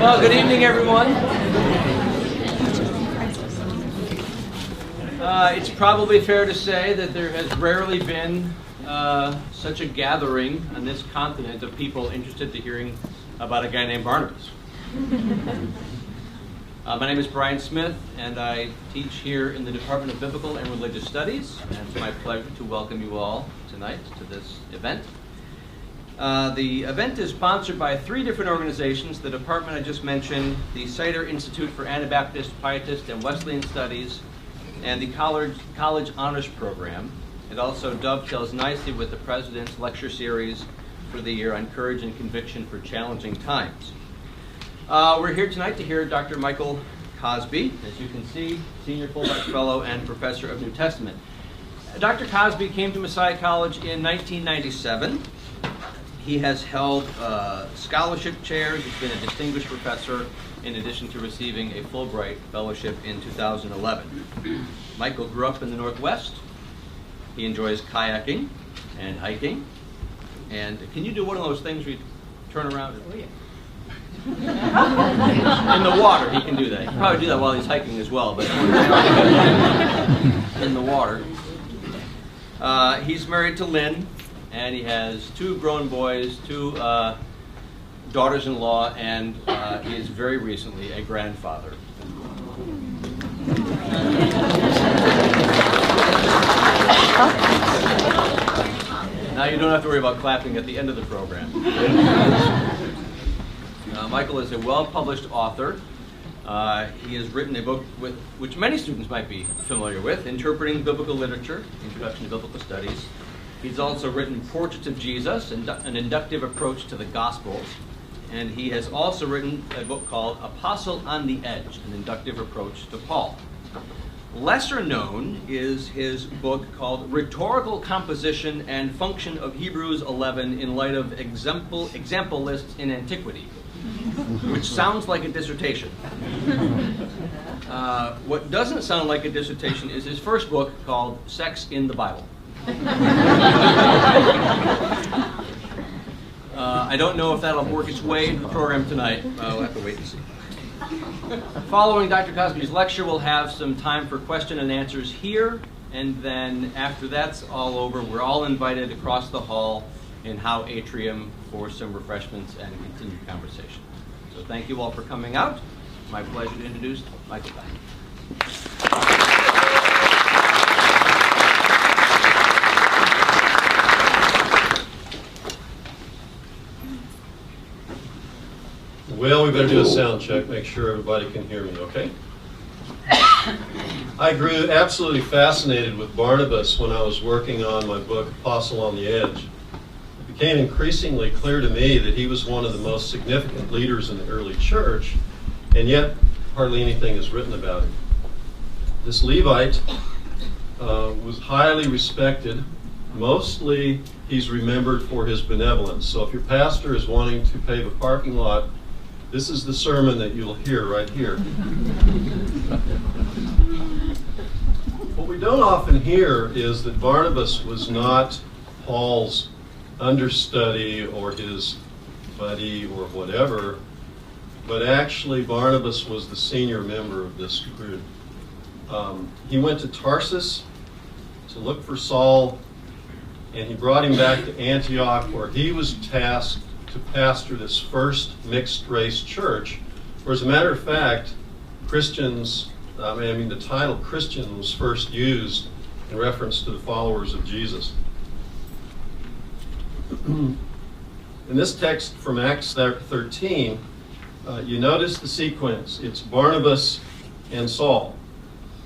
Well, good evening, everyone. It's probably fair to say that there has rarely been such a gathering on this continent of people interested in hearing about a guy named Barnabas. My name is Brian Smith, and I teach here in the Department of Biblical and Religious Studies, and it's my pleasure to welcome you all tonight to this event. The event is sponsored by three different organizations: the department I just mentioned, the Cider Institute for Anabaptist, Pietist, and Wesleyan Studies, and the College Honors Program. It also dovetails nicely with the President's lecture series for the year on Courage and Conviction for Challenging Times. We're here tonight to hear Dr. Michael Cosby, as you can see, Senior Fulbright Fellow and Professor of New Testament. Dr. Cosby came to Messiah College in 1997. He has held scholarship chairs. He's been a distinguished professor, in addition to receiving a Fulbright Fellowship in 2011. Michael grew up in the Northwest. He enjoys kayaking and hiking. And can you do one of those things where you turn around? Oh, yeah. In the water, he can do that. He can probably do that while he's hiking as well, but in the water. He's married to Lynn, and he has two grown boys, two daughters-in-law, and he is very recently a grandfather. Now you don't have to worry about clapping at the end of the program. Michael is a well-published author. He has written a book which many students might be familiar with, Interpreting Biblical Literature, Introduction to Biblical Studies. He's also written Portraits of Jesus, an inductive approach to the Gospels. And he has also written a book called Apostle on the Edge, an inductive approach to Paul. Lesser known is his book called Rhetorical Composition and Function of Hebrews 11 in Light of Example Lists in Antiquity, which sounds like a dissertation. What doesn't sound like a dissertation is his first book called Sex in the Bible. I don't know if that'll work its way into the program tonight. We'll have to wait and see. Following Dr. Cosby's lecture, we'll have some time for question and answers here, and then after that's all over, we're all invited across the hall in Howe Atrium for some refreshments and continued conversation. So thank you all for coming out. It's my pleasure to introduce Michael Cosby. Well, we better do a sound check, make sure everybody can hear me, okay? I grew absolutely fascinated with Barnabas when I was working on my book, Apostle on the Edge. It became increasingly clear to me that he was one of the most significant leaders in the early church, and yet hardly anything is written about him. This Levite was highly respected. Mostly he's remembered for his benevolence. So if your pastor is wanting to pave a parking lot, this is the sermon that you'll hear right here. What we don't often hear is that Barnabas was not Paul's understudy or his buddy or whatever, but actually Barnabas was the senior member of this group. He went to Tarsus to look for Saul, and he brought him back to Antioch, where he was tasked to pastor this first mixed-race church, where, as a matter of fact, the title Christian was first used in reference to the followers of Jesus. In this text from Acts 13, you notice the sequence. It's Barnabas and Saul.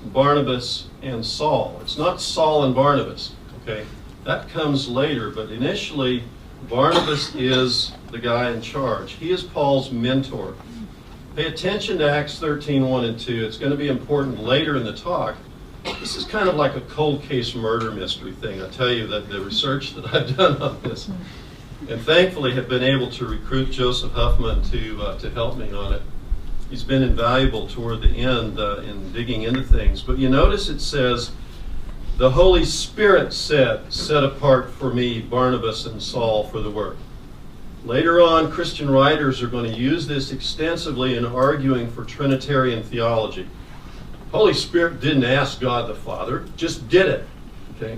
Barnabas and Saul. It's not Saul and Barnabas, okay? That comes later, but initially, Barnabas is the guy in charge. He is Paul's mentor. Pay attention to Acts 13, 1 and 2. It's going to be important later in the talk. This is kind of like a cold case murder mystery thing. I tell you that the research that I've done on this, and thankfully have been able to recruit Joseph Huffman to help me on it. He's been invaluable toward the end in digging into things. But you notice it says, the Holy Spirit said, set apart for me Barnabas and Saul for the work. Later on, Christian writers are going to use this extensively in arguing for Trinitarian theology. Holy Spirit didn't ask God the Father, just did it. Okay?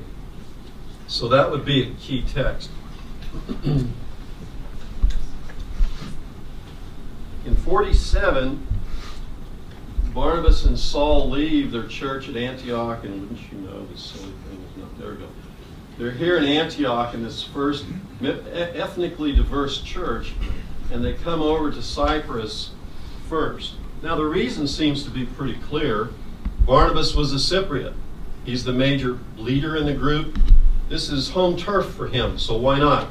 So that would be a key text. In 47, Barnabas and Saul leave their church at Antioch, and wouldn't you know, this silly thing is not, there we go. They're here in Antioch in this first ethnically diverse church, and they come over to Cyprus first. Now the reason seems to be pretty clear. Barnabas was a Cypriot. He's the major leader in the group. This is home turf for him, so why not?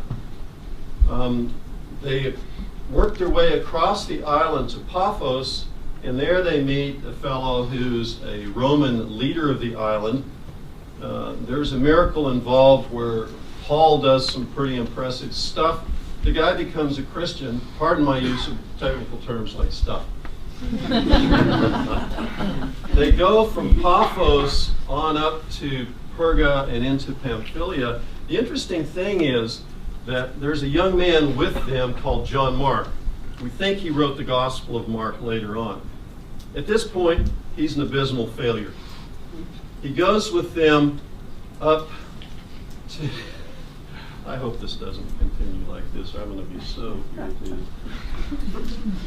They work their way across the island to Paphos, and there they meet a fellow who's a Roman leader of the island. There's a miracle involved where Paul does some pretty impressive stuff. The guy becomes a Christian. Pardon my use of technical terms like stuff. They go from Paphos on up to Perga and into Pamphylia. The interesting thing is that there's a young man with them called John Mark. We think he wrote the Gospel of Mark later on. At this point, he's an abysmal failure. He goes with them up to... I hope this doesn't continue like this, or I'm going to be so irritated.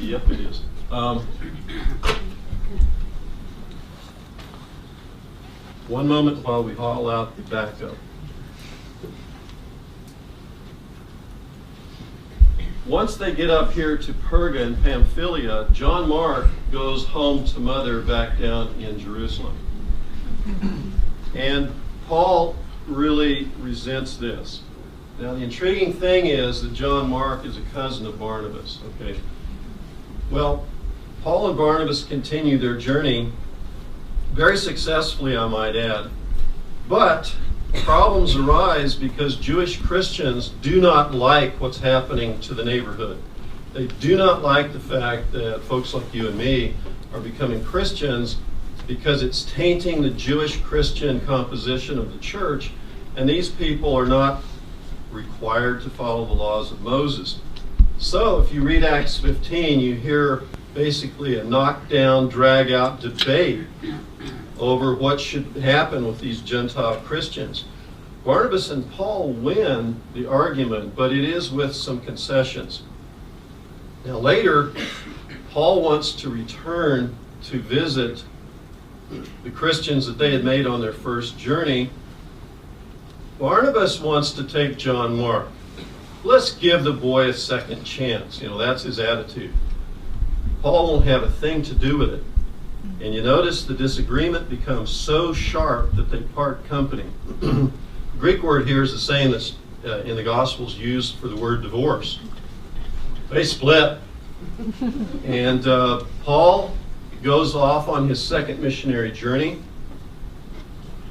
Yep, it is. One moment while we haul out the backup. Once they get up here to Perga and Pamphylia, John Mark goes home to mother back down in Jerusalem. And Paul really resents this. Now the intriguing thing is that John Mark is a cousin of Barnabas. Okay. Well, Paul and Barnabas continue their journey very successfully, I might add. But problems arise because Jewish Christians do not like what's happening to the neighborhood. They do not like the fact that folks like you and me are becoming Christians because it's tainting the Jewish Christian composition of the church, and these people are not required to follow the laws of Moses. So if you read Acts 15, you hear basically a knockdown, drag-out debate over what should happen with these Gentile Christians. Barnabas and Paul win the argument, but it is with some concessions. Now later, Paul wants to return to visit the Christians that they had made on their first journey. Barnabas wants to take John Mark. Let's give the boy a second chance. You know, that's his attitude. Paul won't have a thing to do with it. And you notice the disagreement becomes so sharp that they part company. The Greek word here is the same that's in the Gospels used for the word divorce. They split. And Paul goes off on his second missionary journey.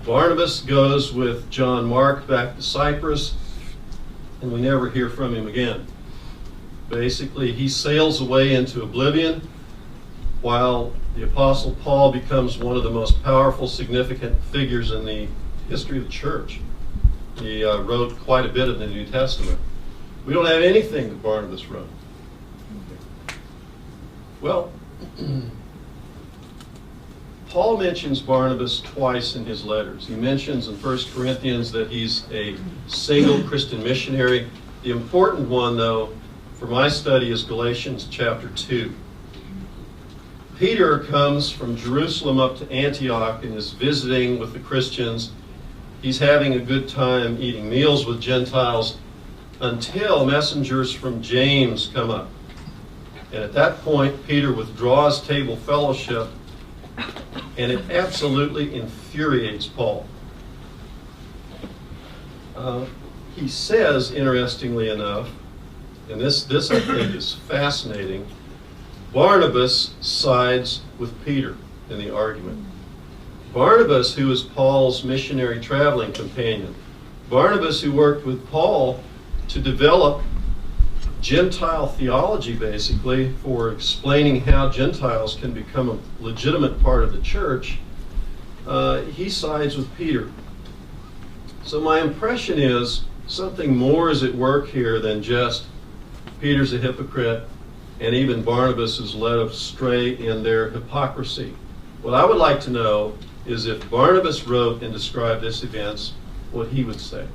Barnabas goes with John Mark back to Cyprus, and we never hear from him again. Basically, he sails away into oblivion, while the Apostle Paul becomes one of the most powerful, significant figures in the history of the church. He wrote quite a bit of the New Testament. We don't have anything that Barnabas wrote. Well, Paul mentions Barnabas twice in his letters. He mentions in 1 Corinthians that he's a single Christian missionary. The important one, though, for my study is Galatians chapter 2. Peter comes from Jerusalem up to Antioch and is visiting with the Christians. He's having a good time eating meals with Gentiles until messengers from James come up. And at that point, Peter withdraws table fellowship, and it absolutely infuriates Paul. He says, interestingly enough, and this I think is fascinating, Barnabas sides with Peter in the argument. Barnabas, who was Paul's missionary traveling companion. Barnabas, who worked with Paul to develop Gentile theology, basically, for explaining how Gentiles can become a legitimate part of the church, he sides with Peter. So my impression is something more is at work here than just Peter's a hypocrite, and even Barnabas is led astray in their hypocrisy. What I would like to know is if Barnabas wrote and described this event, what he would say.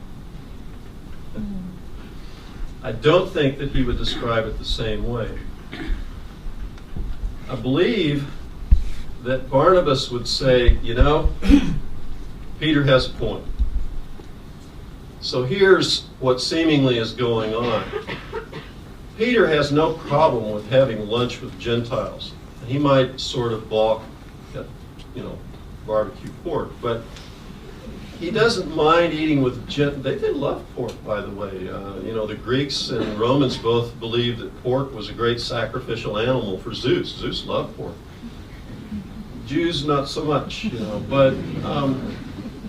I don't think that he would describe it the same way. I believe that Barnabas would say, you know, Peter has a point. So here's what seemingly is going on. Peter has no problem with having lunch with Gentiles. He might sort of balk at, barbecue pork, but he doesn't mind eating with Gentiles. They love pork, by the way. The Greeks and Romans both believed that pork was a great sacrificial animal for Zeus. Zeus loved pork. Jews, not so much, But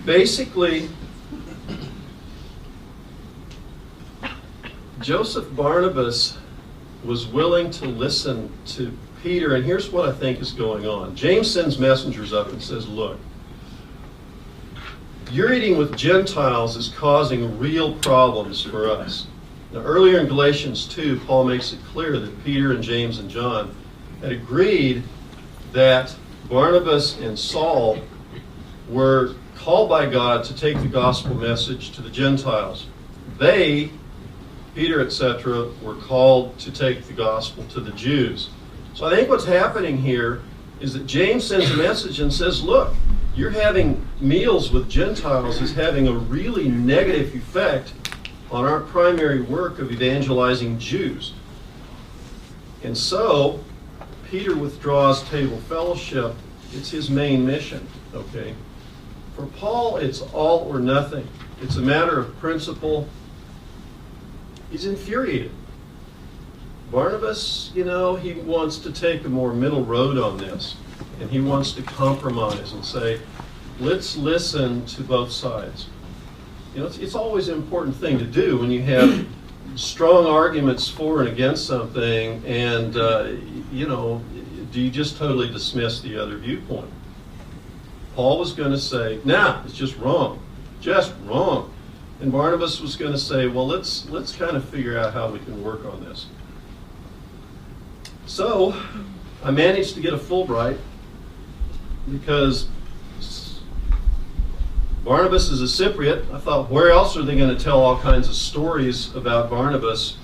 basically, Joseph Barnabas was willing to listen to Peter, and here's what I think is going on. James sends messengers up and says, look, your eating with Gentiles is causing real problems for us. Now, earlier in Galatians 2, Paul makes it clear that Peter and James and John had agreed that Barnabas and Saul were called by God to take the gospel message to the Gentiles. They, Peter, etc., were called to take the gospel to the Jews. So I think what's happening here is that James sends a message and says, look, you're having meals with Gentiles is having a really negative effect on our primary work of evangelizing Jews. And so, Peter withdraws table fellowship. It's his main mission, okay? For Paul, it's all or nothing. It's a matter of principle. He's infuriated. Barnabas, he wants to take a more middle road on this. And he wants to compromise and say, let's listen to both sides. It's always an important thing to do when you have strong arguments for and against something, and, do you just totally dismiss the other viewpoint? Paul was going to say, nah, it's just wrong. Just wrong. And Barnabas was going to say, well, let's kind of figure out how we can work on this. So, I managed to get a Fulbright because Barnabas is a Cypriot. I thought, where else are they going to tell all kinds of stories about Barnabas,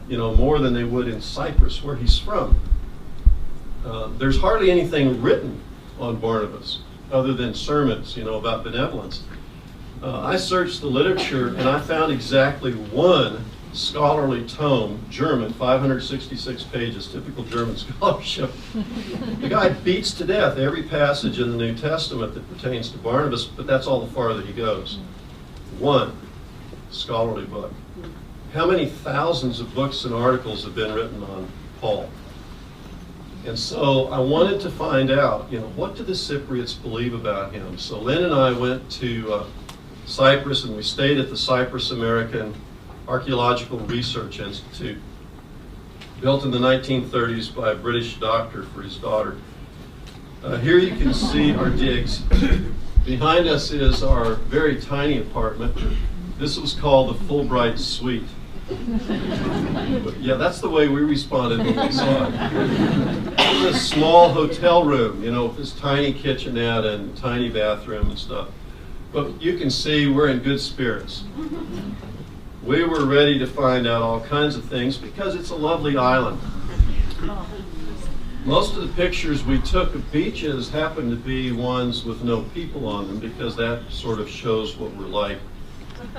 more than they would in Cyprus, where he's from? There's hardly anything written on Barnabas other than sermons, about benevolence. I searched the literature and I found exactly one scholarly tome, German, 566 pages, typical German scholarship. The guy beats to death every passage in the New Testament that pertains to Barnabas, but that's all the farther he goes. One scholarly book. How many thousands of books and articles have been written on Paul? And so I wanted to find out, what do the Cypriots believe about him? So Lynn and I went to Cyprus, and we stayed at the Cyprus American Archaeological Research Institute, built in the 1930s by a British doctor for his daughter. Here you can see our digs. Behind us is our very tiny apartment. This was called the Fulbright Suite. But yeah, that's the way we responded when we saw it. It was a small hotel room, with this tiny kitchenette and tiny bathroom and stuff. But you can see we're in good spirits. We were ready to find out all kinds of things because it's a lovely island. Most of the pictures we took of beaches happen to be ones with no people on them because that sort of shows what we're like.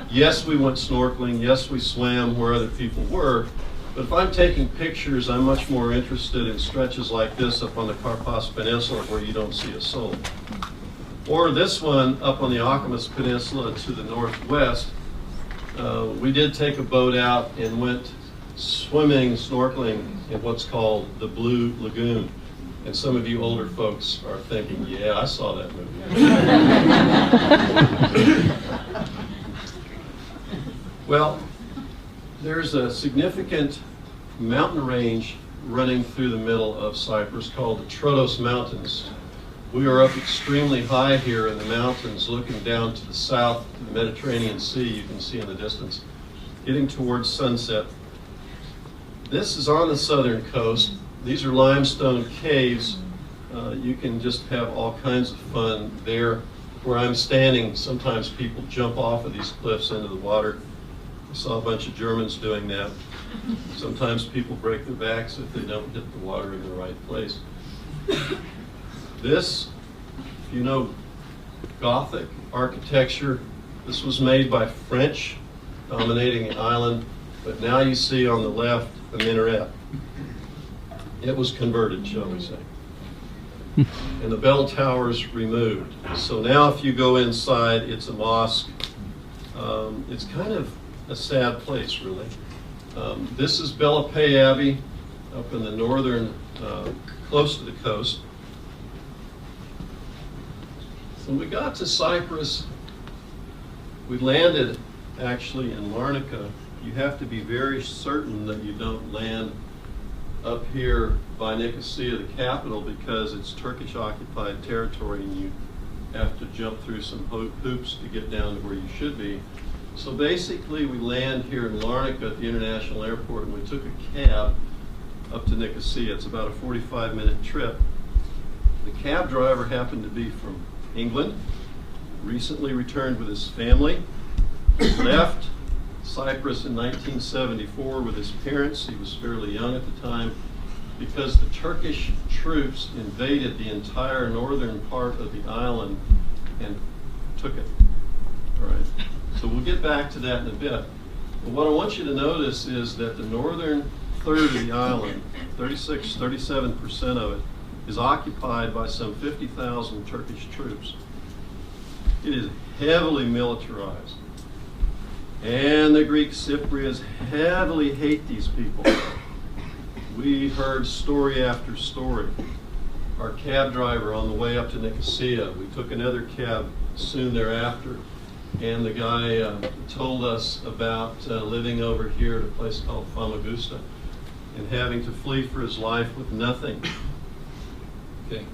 Yes, we went snorkeling. Yes, we swam where other people were. But if I'm taking pictures, I'm much more interested in stretches like this up on the Carpathia Peninsula where you don't see a soul. Or this one up on the Akamas Peninsula to the northwest. We did take a boat out and went swimming, snorkeling in what's called the Blue Lagoon. And some of you older folks are thinking, yeah, I saw that movie. Well, there's a significant mountain range running through the middle of Cyprus called the Troodos Mountains. We are up extremely high here in the mountains, looking down to the south, to the Mediterranean Sea, you can see in the distance, getting towards sunset. This is on the southern coast. These are limestone caves. You can just have all kinds of fun there. Where I'm standing, sometimes people jump off of these cliffs into the water. I saw a bunch of Germans doing that. Sometimes people break their backs if they don't hit the water in the right place. This, if you know Gothic architecture, this was made by French dominating the island, but now you see on the left the minaret. It was converted, shall we say. And the bell tower's removed. So now if you go inside, it's a mosque. It's kind of a sad place, really. This is Belapé Abbey up in the northern, close to the coast. So we got to Cyprus. We landed actually in Larnaca. You have to be very certain that you don't land up here by Nicosia, the capital, because it's Turkish occupied territory and you have to jump through some hoops to get down to where you should be. So basically we land here in Larnaca at the international airport and we took a cab up to Nicosia. It's about a 45-minute trip. The cab driver happened to be from England, recently returned with his family, left Cyprus in 1974 with his parents. He was fairly young at the time because the Turkish troops invaded the entire northern part of the island and took it. All right. So we'll get back to that in a bit. But what I want you to notice is that the northern third of the island, 37% of it, is occupied by some 50,000 Turkish troops. It is heavily militarized. And the Greek Cypriots heavily hate these people. We heard story after story. Our cab driver on the way up to Nicosia, we took another cab soon thereafter, and the guy told us about living over here at a place called Famagusta and having to flee for his life with nothing. Okay.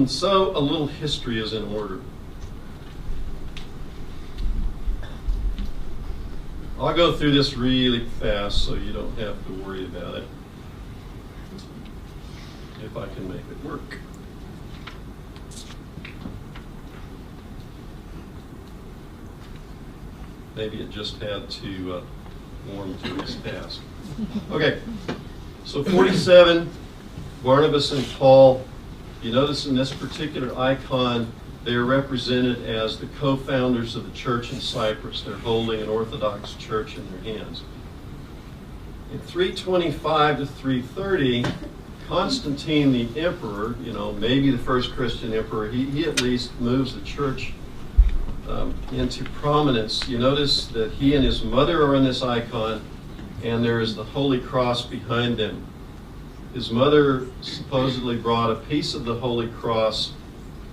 So a little history is in order. I'll go through this really fast so you don't have to worry about it. If I can make it work. Maybe it just had to warm to this task. Okay, so 47, Barnabas and Paul. You notice in this particular icon, they are represented as the co-founders of the church in Cyprus. They're holding an Orthodox church in their hands. In 325 to 330, Constantine the emperor, maybe the first Christian emperor, he at least moves the church into prominence. You notice that he and his mother are in this icon, and there is the Holy Cross behind them. His mother supposedly brought a piece of the Holy Cross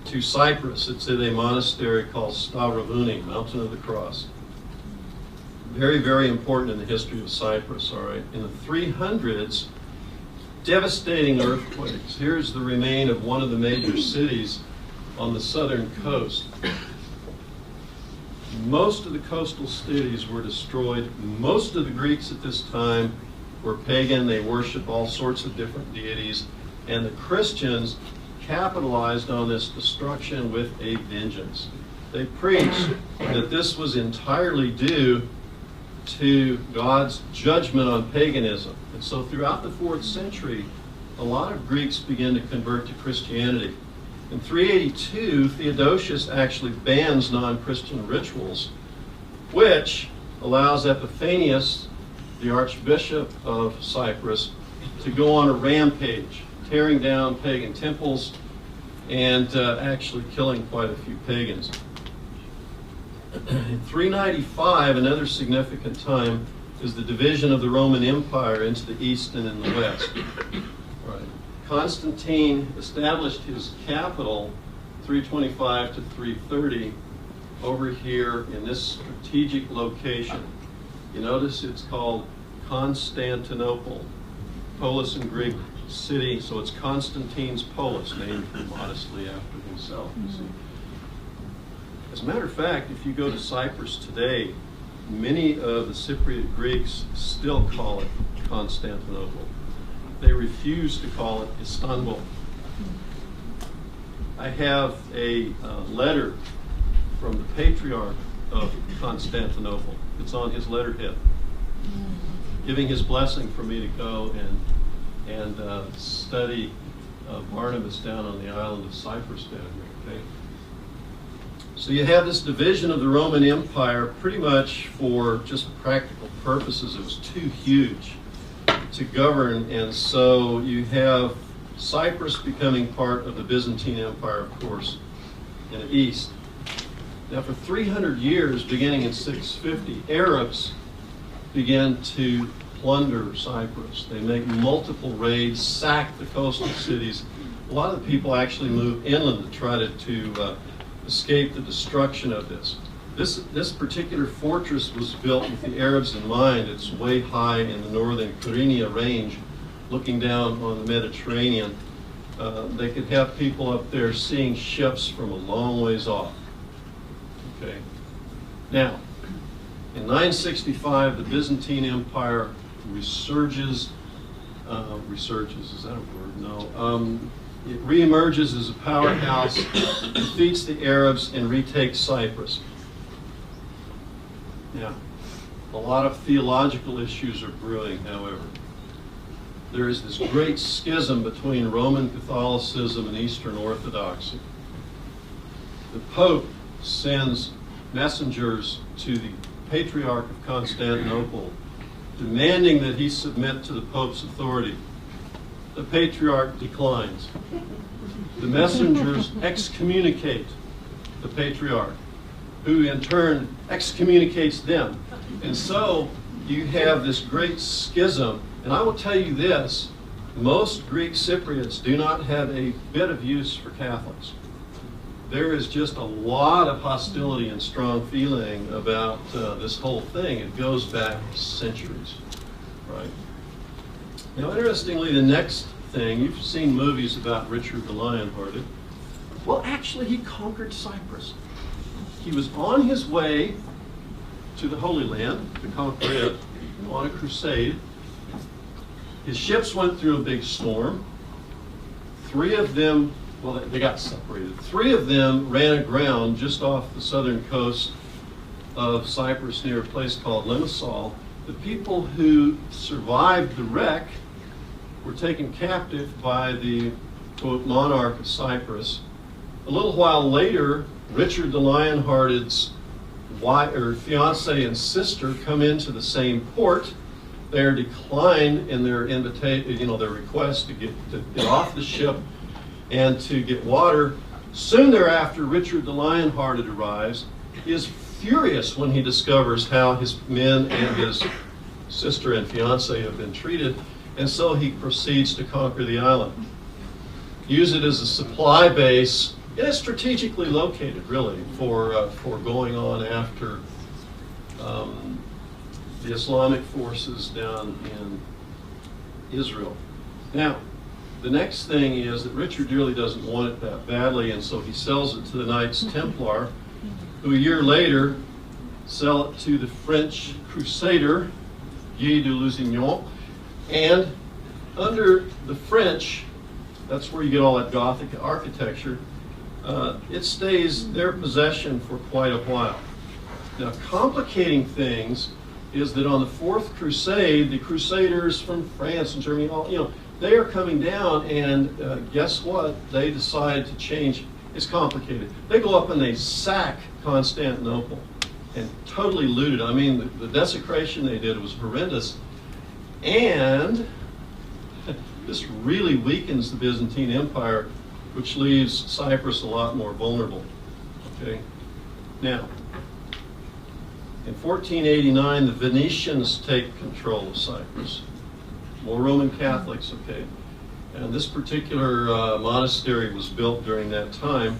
to Cyprus. It's in a monastery called Stavrovouni, Mountain of the Cross. Very, very important in the history of Cyprus, all right? In the 300s, devastating earthquakes. Here's the remain of one of the major cities on the southern coast. Most of the coastal cities were destroyed. Most of the Greeks at this time were pagan. They worshiped all sorts of different deities. And the Christians capitalized on this destruction with a vengeance. They preached that this was entirely due to God's judgment on paganism. And so throughout the 4th century, a lot of Greeks began to convert to Christianity. In 382, Theodosius actually bans non-Christian rituals, which allows Epiphanius, the Archbishop of Cyprus, to go on a rampage, tearing down pagan temples and actually killing quite a few pagans. In 395, another significant time, is the division of the Roman Empire into the east and in the west. Right. Constantine established his capital 325 to 330 over here in this strategic location. You notice it's called Constantinople, polis in Greek, city, so it's Constantine's polis, named modestly after himself, you see. As a matter of fact, if you go to Cyprus today, many of the Cypriot Greeks still call it Constantinople. They refused to call it Istanbul. I have a letter from the Patriarch of Constantinople. It's on his letterhead, giving his blessing for me to go and study Barnabas down on the island of Cyprus down here. Okay? So you have this division of the Roman Empire pretty much for just practical purposes. It was too huge to govern, and so you have Cyprus becoming part of the Byzantine Empire, of course, in the east. Now for 300 years, beginning in 650, Arabs began to plunder Cyprus. They make multiple raids, sack the coastal cities. A lot of the people actually move inland to try to escape the destruction of this. This particular fortress was built with the Arabs in mind. It's way high in the northern Kyrenia range, looking down on the Mediterranean. They could have people up there seeing ships from a long ways off. Okay. Now, in 965, the Byzantine Empire resurges, is that a word? No. It reemerges as a powerhouse, defeats the Arabs, and retakes Cyprus. Now, a lot of theological issues are brewing, however. There is this great schism between Roman Catholicism and Eastern Orthodoxy. The Pope sends messengers to the Patriarch of Constantinople, demanding that he submit to the Pope's authority. The Patriarch declines. The messengers excommunicate the Patriarch, who in turn excommunicates them. And so you have this great schism. And I will tell you this, most Greek Cypriots do not have a bit of use for Catholics. There is just a lot of hostility and strong feeling about this whole thing. It goes back centuries, right? Now, interestingly, the next thing, you've seen movies about Richard the Lionhearted. Well, actually, he conquered Cyprus. He was on his way to the Holy Land to conquer it on a crusade. His ships went through a big storm. 3 of them, well, they got separated. 3 of them ran aground just off the southern coast of Cyprus near a place called Limassol. The people who survived the wreck were taken captive by the, quote, monarch of Cyprus. A little while later, Richard the Lionhearted's fiance and sister come into the same port. They're declined in their invitation, their request to get off the ship and to get water. Soon thereafter, Richard the Lionhearted arrives. He is furious when he discovers how his men and his sister and fiance have been treated, and so he proceeds to conquer the island. Use it as a supply base. It is strategically located, really, for going on after the Islamic forces down in Israel. Now, the next thing is that Richard really doesn't want it that badly, and so he sells it to the Knights Templar, who a year later sell it to the French Crusader, Guy de Lusignan, and under the French, that's where you get all that Gothic architecture, it stays their possession for quite a while. Now, complicating things is that on the 4th Crusade, the Crusaders from France and Germany, they are coming down, and guess what? They decide to change. It's complicated. They go up and they sack Constantinople and totally loot it. I mean, the desecration they did was horrendous. And this really weakens the Byzantine Empire, which leaves Cyprus a lot more vulnerable. Okay? Now, in 1489, the Venetians take control of Cyprus. More Roman Catholics, okay? And this particular monastery was built during that time.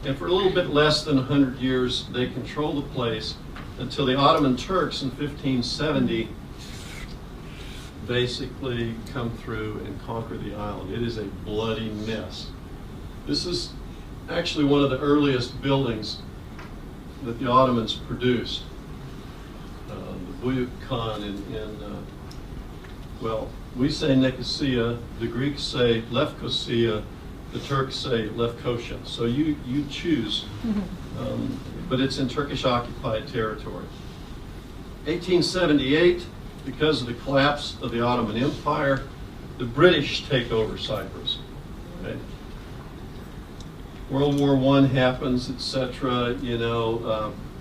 And for a little bit less than 100 years, they control the place until the Ottoman Turks in 1570 basically come through and conquer the island. It is a bloody mess. This is actually one of the earliest buildings that the Ottomans produced. The Buyuk Khan in Well, we say Nicosia, the Greeks say Lefkosia, the Turks say Lefkosia. So you choose, but it's in Turkish occupied territory. 1878, because of the collapse of the Ottoman Empire, the British take over Cyprus. Okay? World War I happens, etc.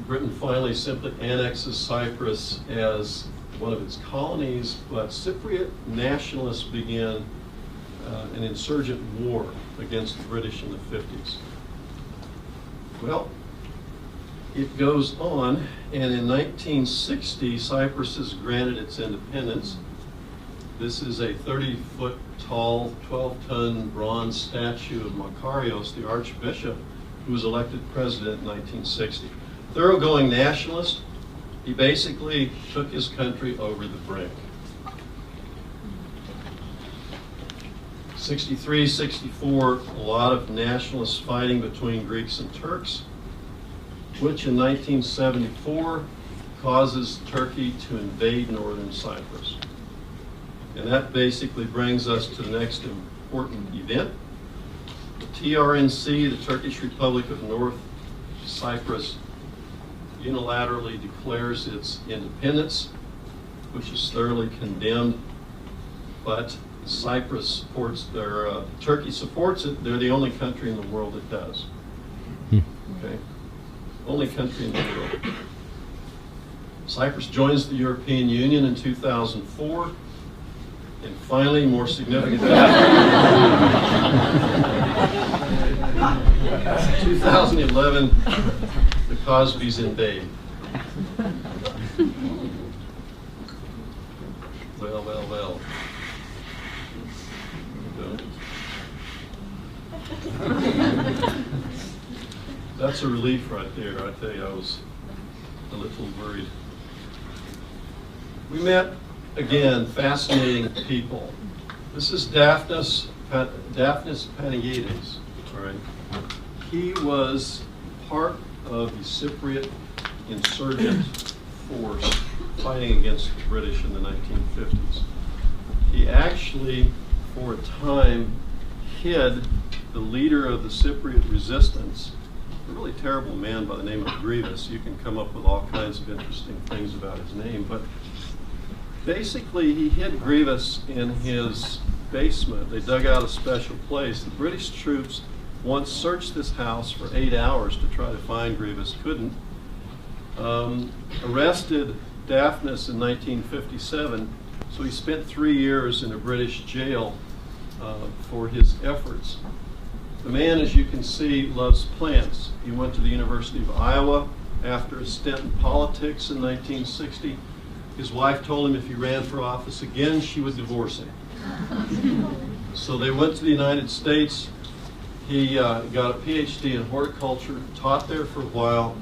Britain finally simply annexes Cyprus as one of its colonies, but Cypriot nationalists began an insurgent war against the British in the 50s. Well, it goes on, and in 1960, Cyprus is granted its independence. This is a 30-foot tall, 12-ton bronze statue of Makarios, the Archbishop, who was elected president in 1960. Thoroughgoing nationalist, he basically took his country over the brink. 63, 64, a lot of nationalist fighting between Greeks and Turks, which in 1974 causes Turkey to invade northern Cyprus. And that basically brings us to the next important event. The TRNC, the Turkish Republic of North Cyprus, unilaterally declares its independence, which is thoroughly condemned, but Cyprus supports Turkey supports it. They're the only country in the world that does. Okay? Only country in the world. Cyprus joins the European Union in 2004, and finally, more significant, 2011, the Cosbys invade. Well. That's a relief right there. I tell you, I was a little worried. We met, again, fascinating people. This is Daphnis Panagiotis. All right. He was part of the Cypriot insurgent force fighting against the British in the 1950s. He actually, for a time, hid the leader of the Cypriot resistance, a really terrible man by the name of Grievous. You can come up with all kinds of interesting things about his name, but basically he hid Grievous in his basement. They dug out a special place. The British troops once searched this house for 8 hours to try to find Grievous, couldn't. Arrested Daphnis in 1957, so he spent 3 years in a British jail for his efforts. The man, as you can see, loves plants. He went to the University of Iowa after a stint in politics in 1960. His wife told him if he ran for office again, she would divorce him. So they went to the United States. He got a PhD in horticulture, taught there for a while,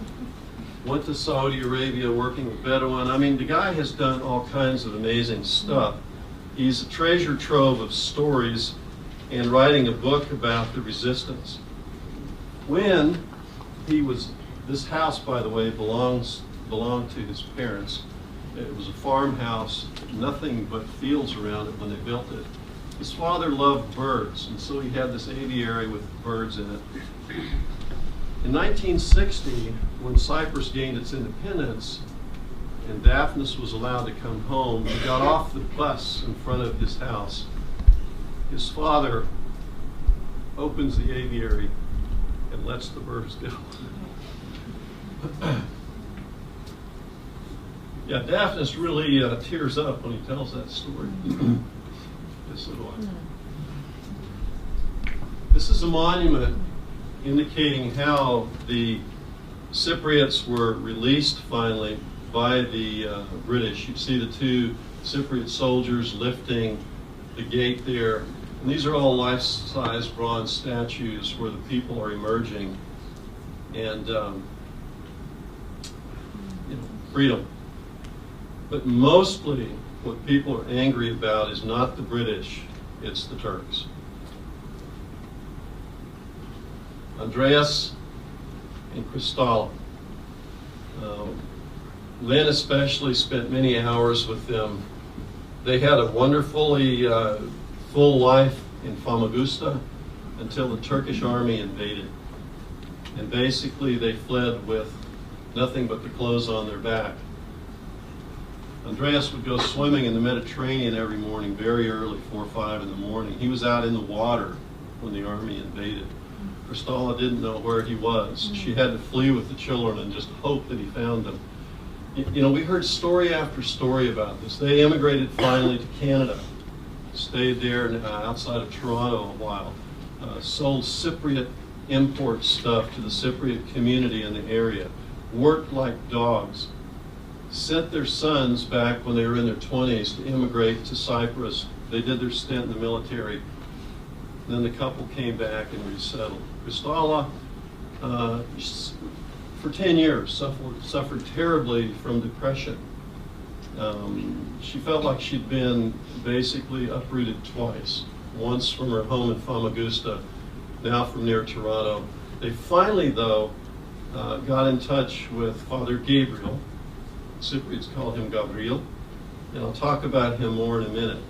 went to Saudi Arabia working with Bedouin. I mean, the guy has done all kinds of amazing stuff. He's a treasure trove of stories and writing a book about the resistance. When he was, this house, by the way, belonged to his parents. It was a farmhouse, nothing but fields around it when they built it. His father loved birds, and so he had this aviary with birds in it. In 1960, when Cyprus gained its independence and Daphnis was allowed to come home, he got off the bus in front of his house. His father opens the aviary and lets the birds go. Yeah, Daphnis really tears up when he tells that story. Yes, so do I. This is a monument indicating how the Cypriots were released finally by the British. You see the two Cypriot soldiers lifting the gate there. And these are all life-size bronze statues where the people are emerging and freedom. But mostly what people are angry about is not the British, it's the Turks. Andreas and Kristalla. Lynn especially spent many hours with them. They had a wonderfully full life in Famagusta until the Turkish army invaded. And basically they fled with nothing but the clothes on their back. Andreas would go swimming in the Mediterranean every morning, very early, 4 or 5 in the morning. He was out in the water when the army invaded. Kristalla didn't know where he was. She had to flee with the children and just hope that he found them. You know, we heard story after story about this. They immigrated finally to Canada, stayed there outside of Toronto a while, sold Cypriot import stuff to the Cypriot community in the area, worked like dogs, sent their sons back when they were in their 20s to immigrate to Cyprus. They did their stint in the military. Then the couple came back and resettled. Kristalla, for 10 years, suffered terribly from depression. She felt like she'd been basically uprooted twice. Once from her home in Famagusta, now from near Toronto. They finally, though, got in touch with Father Gabriel. Cypriots call him Gabriel, and I'll talk about him more in a minute.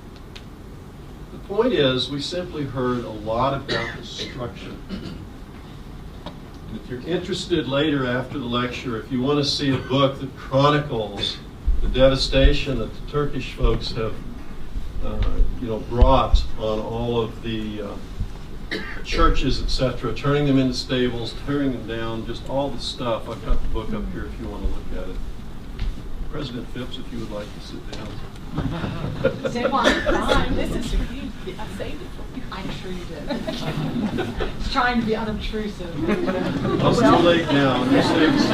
The point is, we simply heard a lot about destruction. And if you're interested later after the lecture, if you want to see a book that chronicles the devastation that the Turkish folks have brought on all of the churches, etc., turning them into stables, tearing them down, just all the stuff. I've got the book up here if you want to look at it. President Phipps, if you would like to sit down. Sit fine. This is for you. I saved it for you. I'm sure you did. It's trying to be unobtrusive. Well, it's too late now. You saved the seat.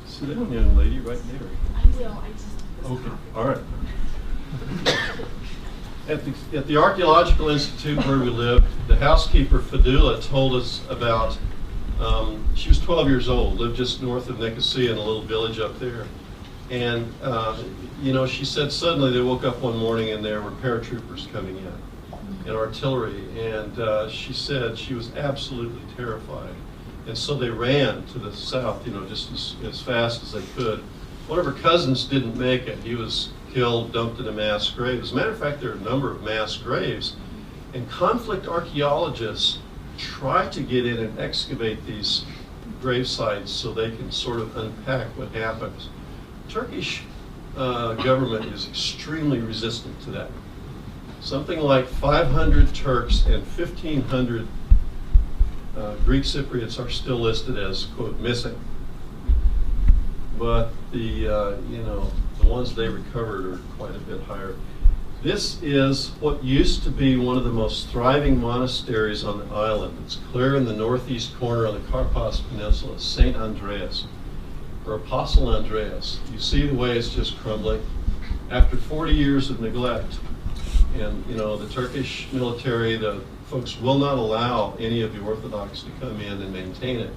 Sit down, young lady, right there. I will. Okay, all right. At the Archaeological Institute where we lived, the housekeeper, Fadula, told us about, she was 12 years old, lived just north of Nicosia in a little village up there. And, she said suddenly they woke up one morning and there were paratroopers coming in and artillery. And she said she was absolutely terrified. And so they ran to the south, just as fast as they could. One of her cousins didn't make it. He was killed, dumped in a mass grave. As a matter of fact, there are a number of mass graves. And conflict archaeologists try to get in and excavate these grave sites so they can sort of unpack what happens. Turkish government is extremely resistant to that. Something like 500 Turks and 1,500 Greek Cypriots are still listed as, quote, missing. But the ones they recovered are quite a bit higher. This is what used to be one of the most thriving monasteries on the island. It's clear in the northeast corner on the Karpas Peninsula, St. Andreas, or Apostle Andreas. You see the way it's just crumbling. After 40 years of neglect, and the Turkish military, the folks will not allow any of the Orthodox to come in and maintain it.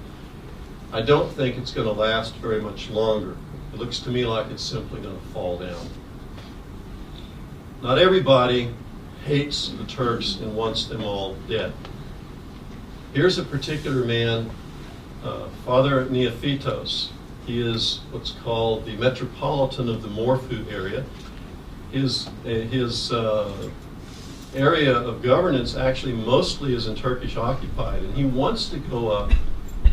I don't think it's going to last very much longer. It looks to me like it's simply going to fall down. Not everybody hates the Turks and wants them all dead. Here's a particular man, Father Neophytos. He is what's called the Metropolitan of the Morphu area. His area of governance actually mostly is in Turkish occupied, and he wants to go up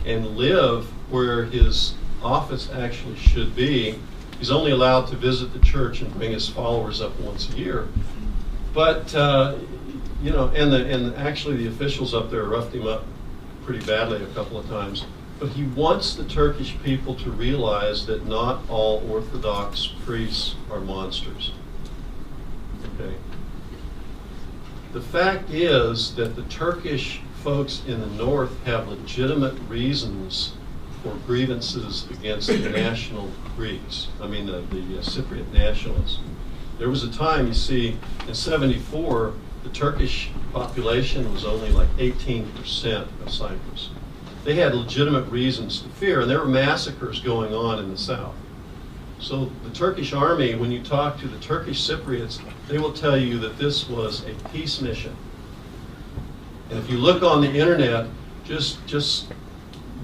and live where his office actually should be. He's only allowed to visit the church and bring his followers up once a year. But, and actually the officials up there roughed him up pretty badly a couple of times. But he wants the Turkish people to realize that not all Orthodox priests are monsters. Okay. The fact is that the Turkish folks in the north have legitimate reasons for grievances against the national Greeks. I mean, the Cypriot nationalists. There was a time, you see, in '74, the Turkish population was only like 18% of Cyprus. They had legitimate reasons to fear, and there were massacres going on in the south. So the Turkish army, when you talk to the Turkish Cypriots, they will tell you that this was a peace mission. And if you look on the internet, just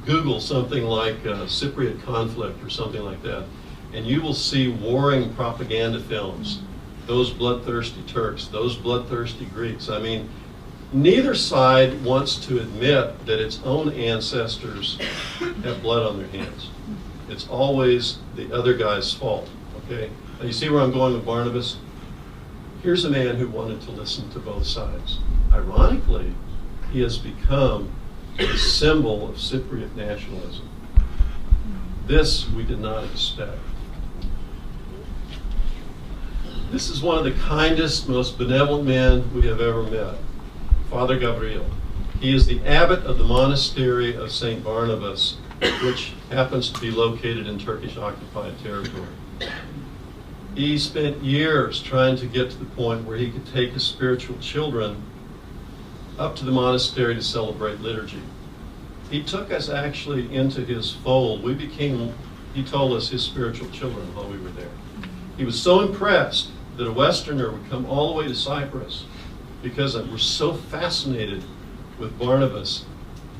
Google something like Cypriot conflict or something like that, and you will see warring propaganda films. Those bloodthirsty Turks, those bloodthirsty Greeks. I mean, neither side wants to admit that its own ancestors have blood on their hands. It's always the other guy's fault, okay? Now you see where I'm going with Barnabas? Here's a man who wanted to listen to both sides. Ironically, he has become a symbol of Cypriot nationalism. This we did not expect. This is one of the kindest, most benevolent men we have ever met, Father Gabriel. He is the abbot of the monastery of St. Barnabas, which happens to be located in Turkish-occupied territory. He spent years trying to get to the point where he could take his spiritual children up to the monastery to celebrate liturgy. He took us actually into his fold. We became, he told us, his spiritual children while we were there. He was so impressed that a Westerner would come all the way to Cyprus because we're so fascinated with Barnabas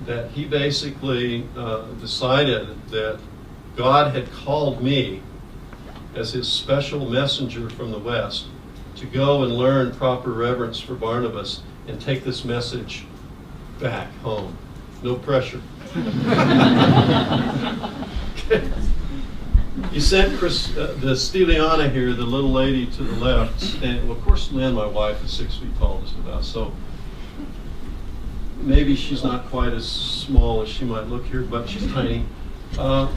that he basically decided that God had called me as his special messenger from the West to go and learn proper reverence for Barnabas and take this message back home. No pressure. He sent the Stiliana here, the little lady to the left, and well, of course Lynn, my wife, is 6 feet tall just about, so maybe she's not quite as small as she might look here, but she's tiny. A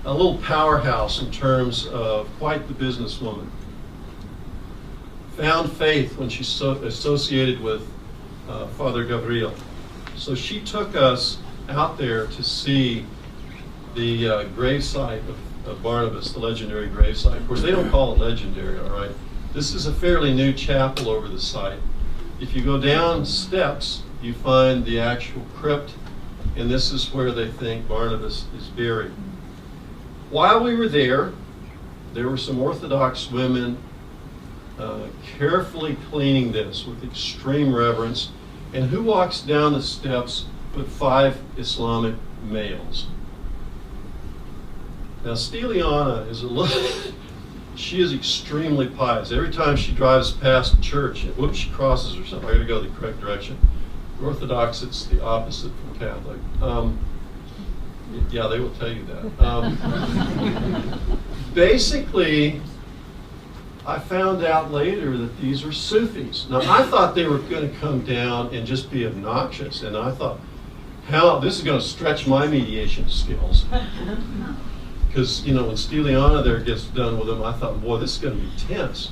little powerhouse in terms of quite the businesswoman. Found faith when she's associated with Father Gabriel. So she took us out there to see the gravesite of Barnabas, the legendary gravesite. Of course, they don't call it legendary, all right? This is a fairly new chapel over the site. If you go down steps, you find the actual crypt, and this is where they think Barnabas is buried. While we were there were some Orthodox women carefully cleaning this with extreme reverence. And who walks down the steps but 5 Islamic males? Now, Stiliana is a little, she is extremely pious. Every time she drives past a church, whoops, she crosses or something. I gotta go the correct direction. Orthodox, it's the opposite from Catholic. Yeah, they will tell you that. Basically, I found out later that these are Sufis. Now, I thought they were going to come down and just be obnoxious, and I thought, hell, this is going to stretch my mediation skills. Because, you know, when Stiliana there gets done with them, I thought, boy, this is going to be tense.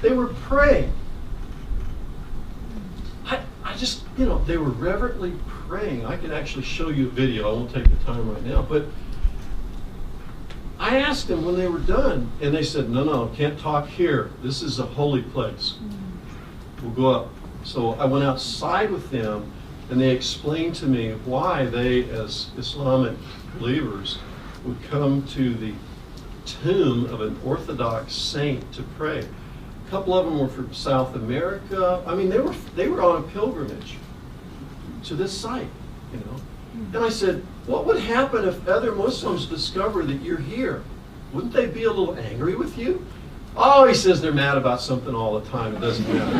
They were praying. I just, you know, they were reverently praying. I can actually show you a video. I won't take the time right now. But I asked them when they were done, and they said, no, can't talk here. This is a holy place. We'll go up. So I went outside with them, and they explained to me why they, as Islamic believers, would come to the tomb of an Orthodox saint to pray. A couple of them were from South America. I mean, they were on a pilgrimage to this site, you know. And I said, what would happen if other Muslims discover that you're here? Wouldn't they be a little angry with you? Oh, he says they're mad about something all the time. It doesn't matter.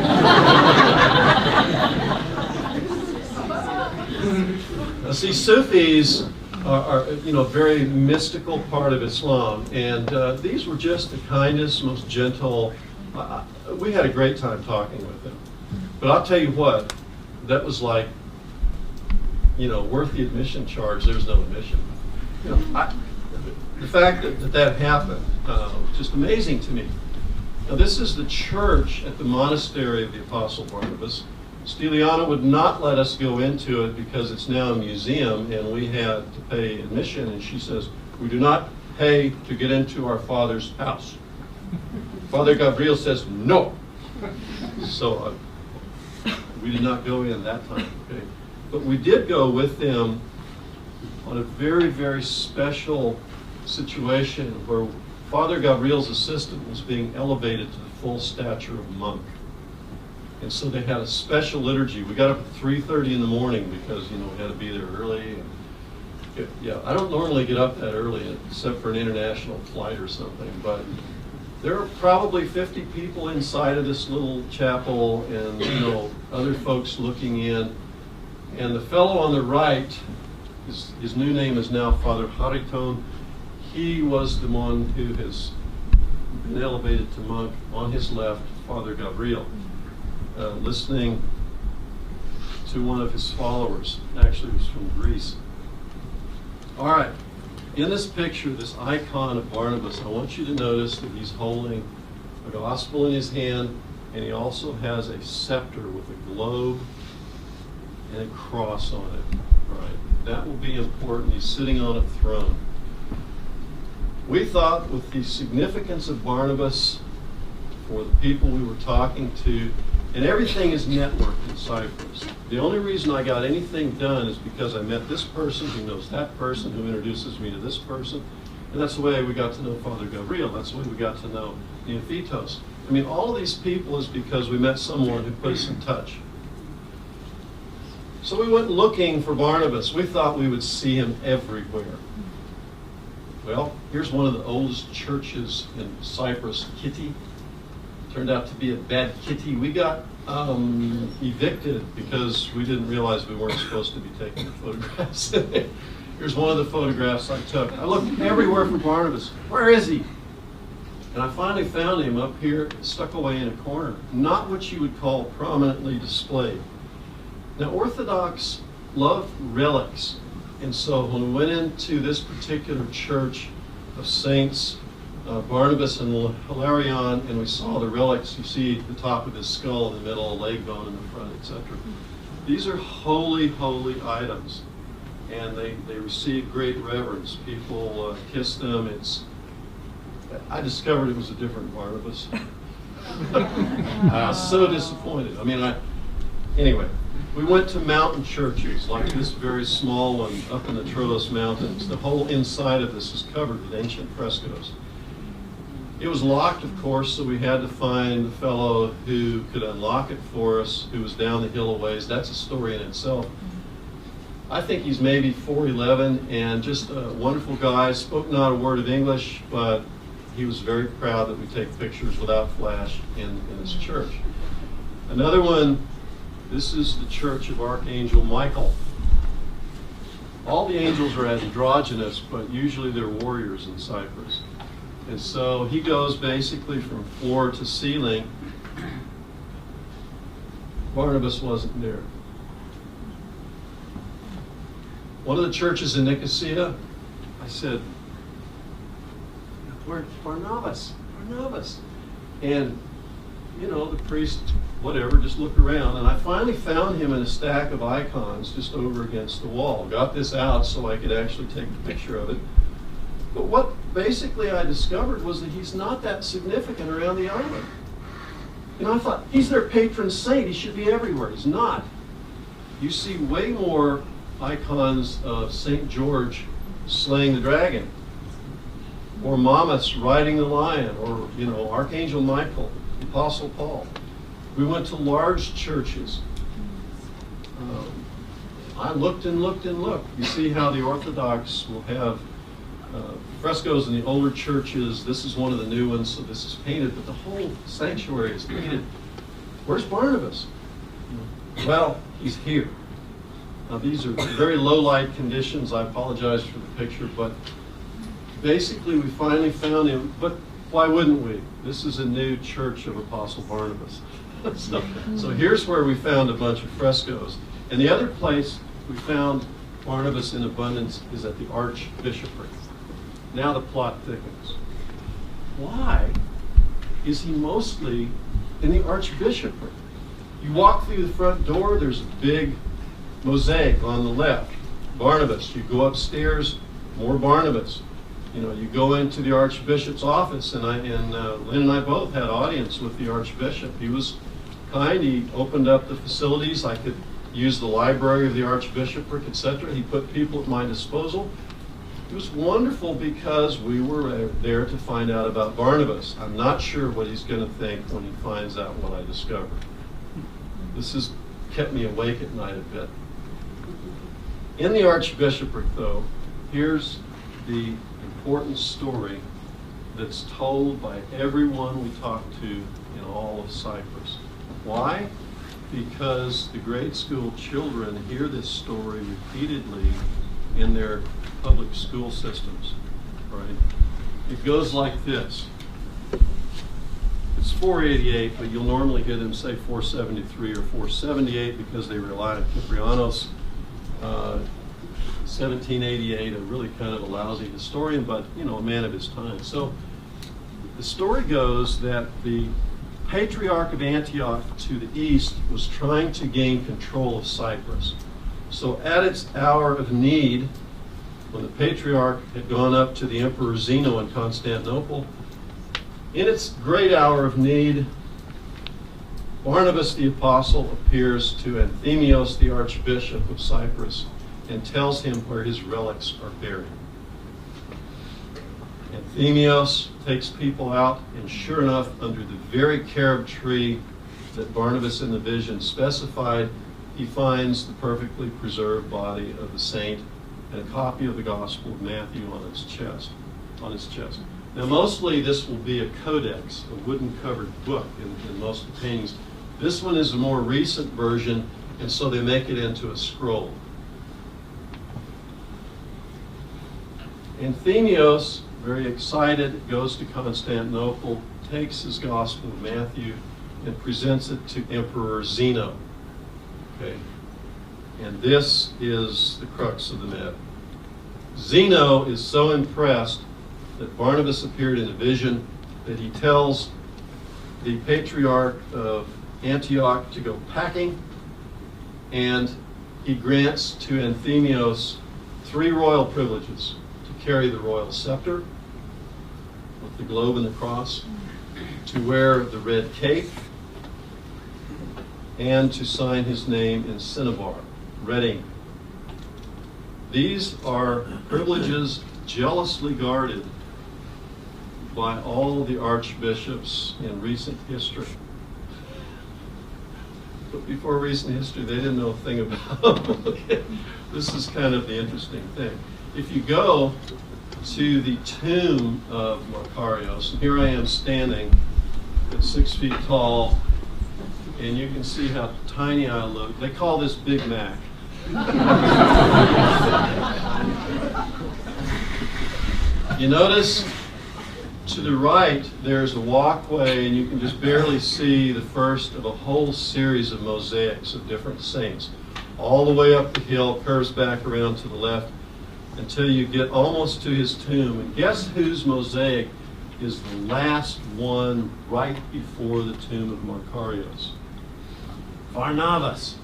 Now, see, Sufis are you know, a very mystical part of Islam, and these were just the kindest, most gentle. We had a great time talking with them. But I'll tell you what, that was like, you know, worth the admission charge. There's no admission. You know, the fact that happened, just amazing to me. Now, this is the church at the monastery of the Apostle Barnabas. Stiliana would not let us go into it because it's now a museum and we had to pay admission, and she says, we do not pay to get into our Father's house. Father Gabriel says, no. So we did not go in that time, okay? But we did go with them on a very, very special situation where Father Gabriel's assistant was being elevated to the full stature of monk. And so they had a special liturgy. We got up at 3:30 in the morning because, we had to be there early. Yeah, I don't normally get up that early except for an international flight or something, but there are probably 50 people inside of this little chapel and, other folks looking in. And the fellow on the right, his new name is now Father Hariton. He was the one who has been elevated to monk. On his left, Father Gabriel, listening to one of his followers. Actually, he was from Greece. All right. In this picture, this icon of Barnabas, I want you to notice that he's holding a gospel in his hand, and he also has a scepter with a globe and a cross on it. All right. That will be important. He's sitting on a throne. We thought with the significance of Barnabas for the people we were talking to, and everything is networked in Cyprus. The only reason I got anything done is because I met this person who knows that person, who introduces me to this person, and that's the way we got to know Father Gabriel. That's the way we got to know Neophytos. I mean, all of these people is because we met someone who put us in touch. So we went looking for Barnabas. We thought we would see him everywhere. Well, here's one of the oldest churches in Cyprus, Kitty. Turned out to be a bad kitty. We got evicted because we didn't realize we weren't supposed to be taking the photographs. Here's one of the photographs I took. I looked everywhere for Barnabas. Where is he? And I finally found him up here, stuck away in a corner. Not what you would call prominently displayed. Now, Orthodox love relics. And so when we went into this particular church of saints, Barnabas and Hilarion, and we saw the relics. You see the top of his skull in the middle, a leg bone in the front, etc. These are holy, holy items, and they receive great reverence. People kiss them. I discovered it was a different Barnabas. I was so disappointed. Anyway, we went to mountain churches, like this very small one up in the Trollos Mountains. The whole inside of this is covered with ancient frescoes. It was locked, of course, so we had to find the fellow who could unlock it for us, who was down the hill a ways. That's a story in itself. I think he's maybe 4'11", and just a wonderful guy. Spoke not a word of English, but he was very proud that we take pictures without flash in this church. Another one, this is the Church of Archangel Michael. All the angels are androgynous, but usually they're warriors in Cyprus. And so he goes basically from floor to ceiling. Barnabas wasn't there. One of the churches in Nicosia, I said, "Where's Barnabas? Barnabas." And, the priest, whatever, just looked around. And I finally found him in a stack of icons just over against the wall. Got this out so I could actually take a picture of it. But what basically I discovered was that he's not that significant around the island. I thought, he's their patron saint. He should be everywhere. He's not. You see way more icons of St. George slaying the dragon, or Mamas riding the lion, or, Archangel Michael, Apostle Paul. We went to large churches. I looked and looked and looked. You see how the Orthodox will have frescoes in the older churches. This is one of the new ones, so this is painted, but the whole sanctuary is painted. Where's Barnabas? Well, he's here. Now, these are very low light conditions. I apologize for the picture, but basically we finally found him. But why wouldn't we? This is a new church of Apostle Barnabas. So here's where we found a bunch of frescoes. And the other place we found Barnabas in abundance is at the Archbishopric. Now the plot thickens. Why is he mostly in the Archbishopric? You walk through the front door, there's a big mosaic on the left. Barnabas. You go upstairs, more Barnabas. You go into the Archbishop's office, and Lynn and I both had audience with the Archbishop. He was kind. He opened up the facilities. I could use the library of the Archbishopric, etc. He put people at my disposal. It was wonderful because we were there to find out about Barnabas. I'm not sure what he's going to think when he finds out what I discovered. This has kept me awake at night a bit. In the archbishopric, though, here's the important story that's told by everyone we talk to in all of Cyprus. Why? Because the grade school children hear this story repeatedly in their public school systems, right? It goes like this. It's 488, but you'll normally hear them say 473 or 478 because they rely on Kyprianos. 1788, a really kind of a lousy historian, but a man of his time. So the story goes that the Patriarch of Antioch to the east was trying to gain control of Cyprus. So at its hour of need, when the Patriarch had gone up to the Emperor Zeno in Constantinople, in its great hour of need, Barnabas the Apostle appears to Anthemios, the Archbishop of Cyprus, and tells him where his relics are buried. Anthemios takes people out, and sure enough, under the very carob tree that Barnabas in the vision specified, he finds the perfectly preserved body of the saint and a copy of the Gospel of Matthew on his chest. Now, mostly this will be a codex, a wooden-covered book in most of the paintings. This one is a more recent version, and so they make it into a scroll. Anthemios, very excited, goes to Constantinople, takes his Gospel of Matthew, and presents it to Emperor Zeno. Okay? And this is the crux of the matter. Zeno is so impressed that Barnabas appeared in a vision that he tells the Patriarch of Antioch to go packing, and he grants to Anthemios 3 royal privileges: to carry the royal scepter with the globe and the cross, to wear the red cape, and to sign his name in cinnabar, red ink. These are privileges jealously guarded by all the archbishops in recent history. But before recent history, they didn't know a thing about them. Okay. This is kind of the interesting thing. If you go to the tomb of Macarius, and here I am standing at 6 feet tall, and you can see how tiny I look. They call this Big Mac. You notice to the right there's a walkway, and you can just barely see the first of a whole series of mosaics of different saints. All the way up the hill, curves back around to the left until you get almost to his tomb. And guess whose mosaic is the last one right before the tomb of Macarius? Barnabas.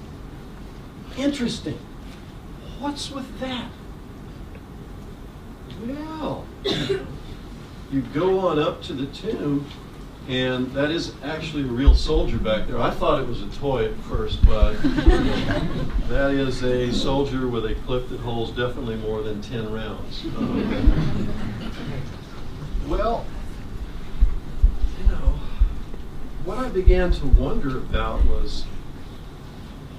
Interesting. What's with that? Well, you go on up to the tomb, and that is actually a real soldier back there. I thought it was a toy at first, but that is a soldier with a clip that holds definitely more than 10 rounds. Well, what I began to wonder about was,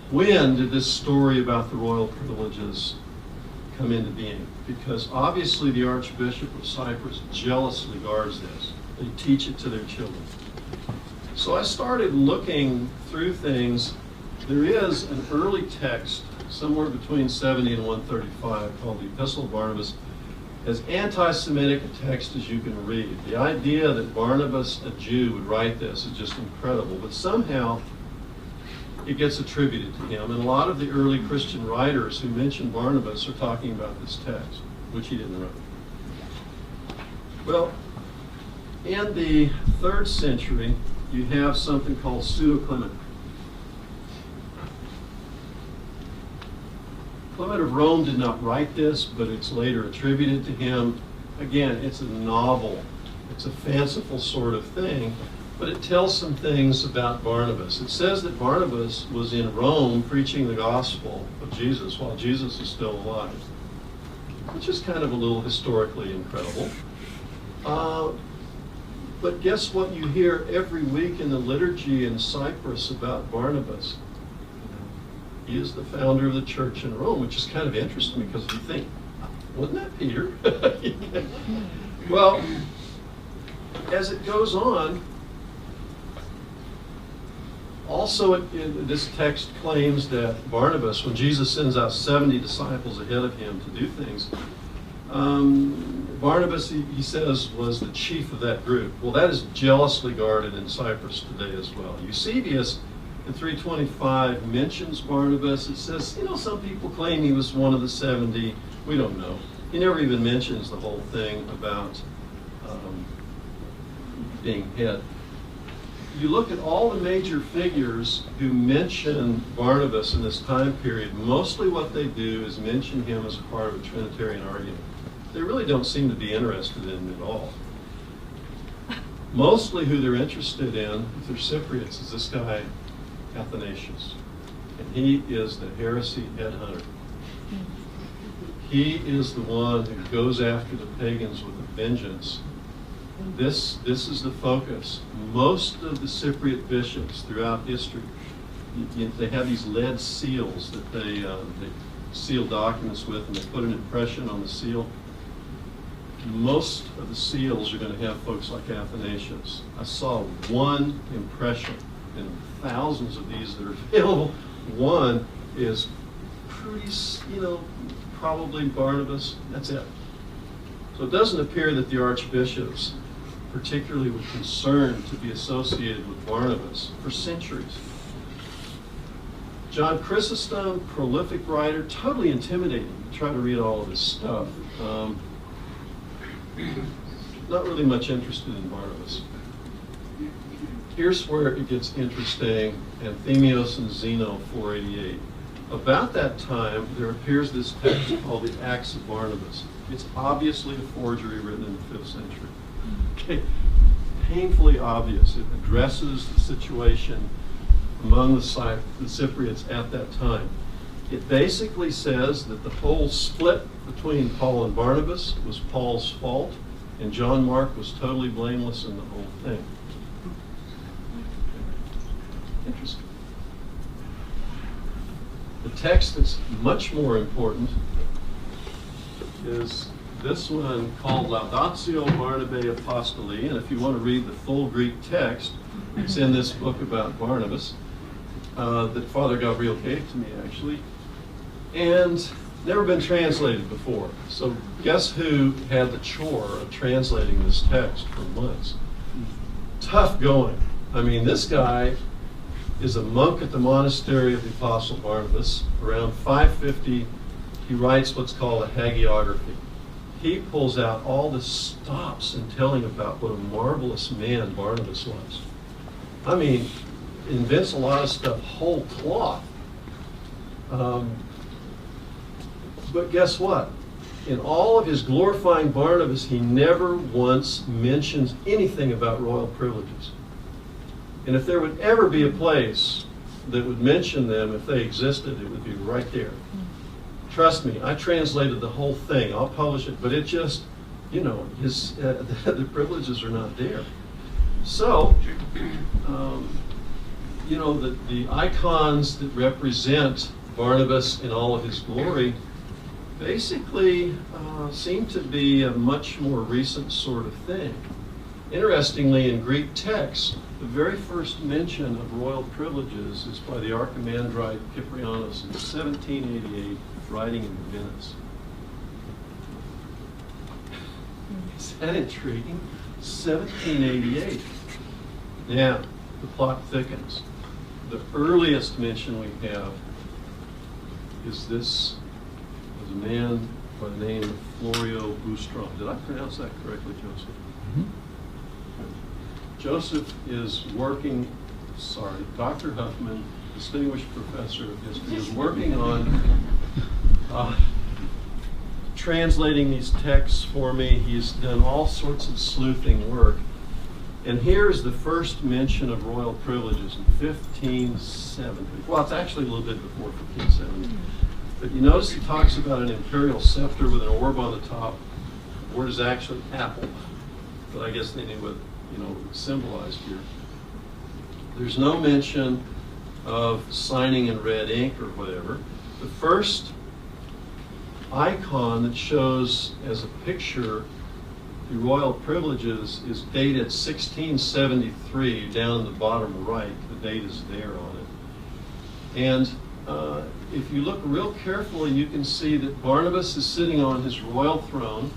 when did this story about the royal privileges come into being? Because obviously the Archbishop of Cyprus jealously guards this. They teach it to their children. So I started looking through things. There is an early text, somewhere between 70 and 135, called the Epistle of Barnabas, as anti-Semitic a text as you can read. The idea that Barnabas, a Jew, would write this is just incredible. But somehow it gets attributed to him. And a lot of the early Christian writers who mention Barnabas are talking about this text, which he didn't write. Well, in the 3rd century, you have something called Pseudo-Clement. Clement of Rome did not write this, but it's later attributed to him. Again, it's a novel. It's a fanciful sort of thing, but it tells some things about Barnabas. It says that Barnabas was in Rome preaching the gospel of Jesus while Jesus is still alive. which is kind of a little historically incredible. But guess what you hear every week in the liturgy in Cyprus about Barnabas? He is the founder of the church in Rome, which is kind of interesting because you think, wasn't that Peter? Well, as it goes on, also this text claims that Barnabas, when Jesus sends out 70 disciples ahead of him to do things, Barnabas, he says, was the chief of that group. Well, that is jealously guarded in Cyprus today as well. Eusebius, in 325, mentions Barnabas. It says, some people claim he was one of the 70. We don't know. He never even mentions the whole thing about being head. You look at all the major figures who mention Barnabas in this time period, mostly what they do is mention him as part of a Trinitarian argument. They really don't seem to be interested in him at all. Mostly who they're interested in, if they're Cypriots, is this guy, Athanasius. And he is the heresy headhunter. He is the one who goes after the pagans with a vengeance. This is the focus. Most of the Cypriot bishops throughout history, they have these lead seals that they seal documents with, and they put an impression on the seal. Most of the seals are going to have folks like Athanasius. I saw one impression, and thousands of these that are available. One is pretty, probably Barnabas. That's it. So it doesn't appear that the archbishops particularly were concerned to be associated with Barnabas for centuries. John Chrysostom, prolific writer, totally intimidating. Try to read all of his stuff. Not really much interested in Barnabas. Here's where it gets interesting, Anthemios and Zeno, 488. About that time, there appears this text called the Acts of Barnabas. It's obviously a forgery written in the 5th century. Okay. Painfully obvious. It addresses the situation among the Cypriots at that time. It basically says that the whole split between Paul and Barnabas was Paul's fault, and John Mark was totally blameless in the whole thing. Interesting. The text that's much more important is this one called Laudatio Barnabae Apostoli, and if you want to read the full Greek text, it's in this book about Barnabas that Father Gabriel gave to me, actually, and never been translated before. So guess who had the chore of translating this text for months? Tough going. I mean, this guy is a monk at the monastery of the Apostle Barnabas. Around 550, he writes what's called a hagiography. He pulls out all the stops in telling about what a marvelous man Barnabas was. I mean, invents a lot of stuff whole cloth. But guess what? In all of his glorifying Barnabas, he never once mentions anything about royal privileges. And if there would ever be a place that would mention them, if they existed, it would be right there. Trust me, I translated the whole thing. I'll publish it, but it just, the privileges are not there. So, the icons that represent Barnabas in all of his glory basically seem to be a much more recent sort of thing. Interestingly, in Greek texts, the very first mention of royal privileges is by the Archimandrite Cyprianus in 1788, writing in Venice. Is that intriguing? 1788. Now, the plot thickens. The earliest mention we have is this was a man by the name of Florio Bustrom. Did I pronounce that correctly, Joseph? Mm-hmm. Joseph is working, Dr. Huffman, distinguished professor of history, is working on translating these texts for me. He's done all sorts of sleuthing work. And here's the first mention of royal privileges in 1570. Well, it's actually a little bit before 1570. But you notice he talks about an imperial scepter with an orb on the top. The word is actually apple, but I guess they knew what it symbolized here. There's no mention of signing in red ink or whatever. The first icon that shows as a picture the royal privileges is dated 1673, down in the bottom right. The date is there on it. And if you look real carefully, you can see that Barnabas is sitting on his royal throne.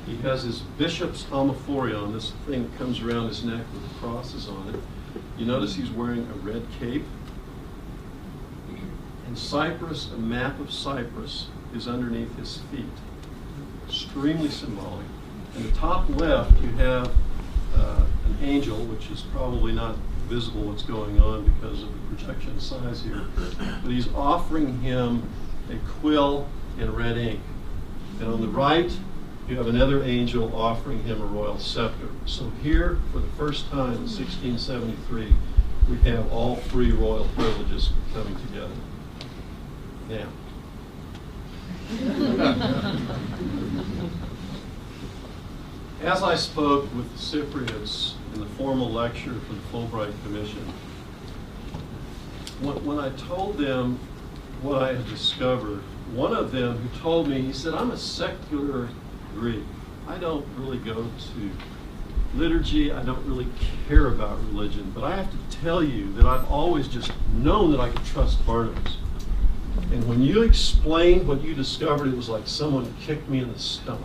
He has his bishop's homophorion, this thing that comes around his neck with the crosses on it. You notice he's wearing a red cape. And Cyprus, a map of Cyprus, is underneath his feet. Extremely symbolic. In the top left, you have an angel, which is probably not visible what's going on because of the projection size here. But he's offering him a quill and red ink. And on the right, you have another angel offering him a royal scepter. So here, for the first time in 1673, we have all three royal privileges coming together. Now, as I spoke with the Cypriots in the formal lecture for the Fulbright Commission, when I told them what I had discovered, one of them who told me, he said, I'm a secular Greek. I don't really go to liturgy. I don't really care about religion. But I have to tell you that I've always just known that I could trust Barnabas. And when you explained what you discovered, it was like someone kicked me in the stomach.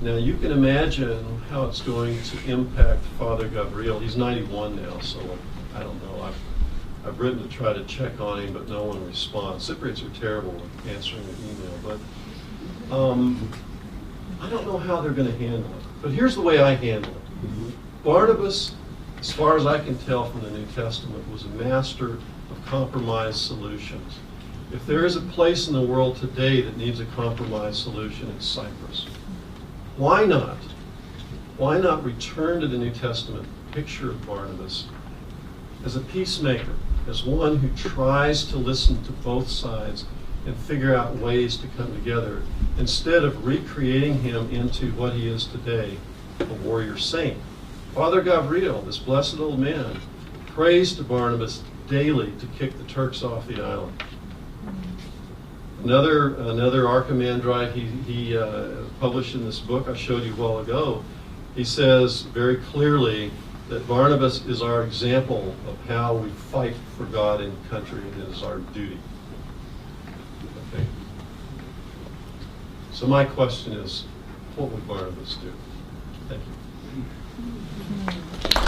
Now you can imagine how it's going to impact Father Gabriel. He's 91 now, so I don't know. I've written to try to check on him, but no one responds. Cypriots are terrible at answering an email, but I don't know how they're going to handle it. But here's the way I handle it. Barnabas, as far as I can tell from the New Testament, was a master of compromise solutions. If there is a place in the world today that needs a compromise solution, it's Cyprus. Why not? Why not return to the New Testament picture of Barnabas as a peacemaker, as one who tries to listen to both sides and figure out ways to come together, instead of recreating him into what he is today, a warrior saint. Father Gabriel, this blessed old man, prays to Barnabas daily to kick the Turks off the island. Another archimandrite he published in this book I showed you a while ago, he says very clearly that Barnabas is our example of how we fight for God and country, and it is our duty. Okay. So my question is, what would Barnabas do? Thank you.